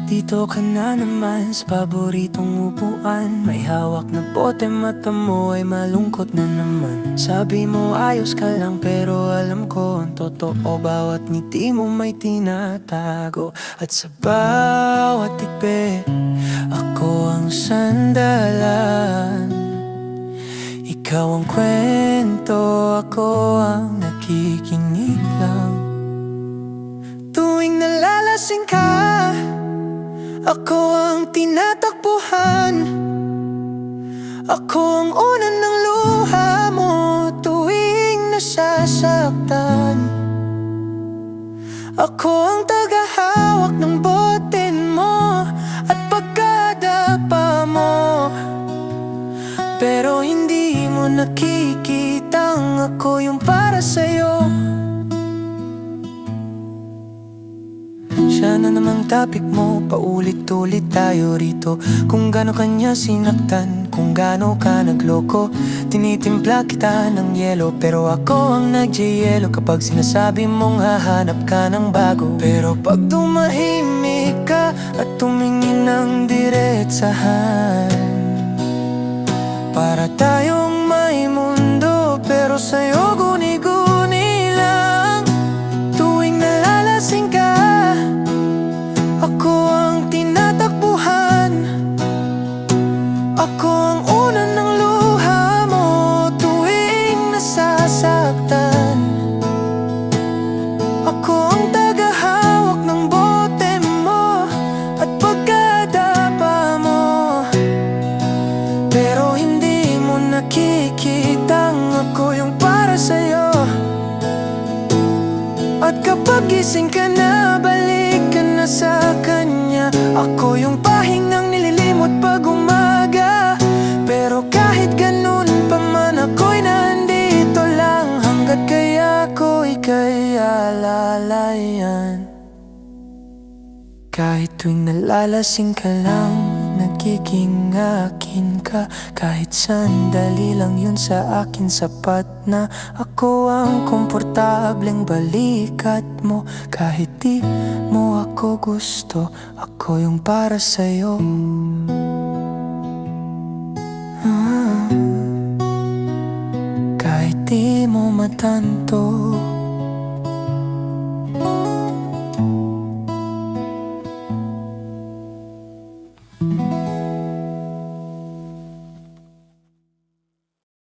Dito ka na naman sa paboritong upuan. May hawak na bote, mata mo ay malungkot na naman. Sabi mo ayos ka lang pero alam ko ang totoo. Bawat ngiti mo may tinatago. At sa bawat tikpe, ako ang sandalan. Ikaw ang kwento, ako ang nakikinig lang. Tuwing nalalasing ka, ako ang tinatakbuhan. Ako ang una ng luha mo tuwing nasasaktan. Ako ang tagahawak ng boten mo at pagkadapa mo. Pero hindi mo nakikitang ako yung para sa'yo. Siya na namang topic mo, paulit-ulit tayo rito. Kung gaano kanya sinaktan, kung gaano ka nagloko. Tinitimpla kita ng yelo, pero ako ang nag-yelo kapag sinasabi mong hahanap ka ng bago. Pero pag tumahimik ka at tumingin ng diretsahan, para tayong may mundo, pero sa'yo guni-guni lang. Tuwing nalalasing ka, ako ang tinatakbuhan. Ako ang una ng luha mo tuwing nasasaktan. Ako ang tagahawak ng bote mo at pagkadapa mo. Pero hindi mo nakikitang ako yung para sa'yo. At kapag gising ka na, balik ka na sa kanya. Ako yung pahingang nililimot pag umaga. Pero kahit ganun pa man, ako'y nandito lang hanggat kaya ko'y kaya lalayan. Kahit tuwing nalalasing ka lang, nagiging akin ka. Kahit sandali lang yun sa akin sapat na. Ako ang komportableng balikat mo. Kahit di mo ako gusto, ako yung para sa'yo. Kahit di mo matanto,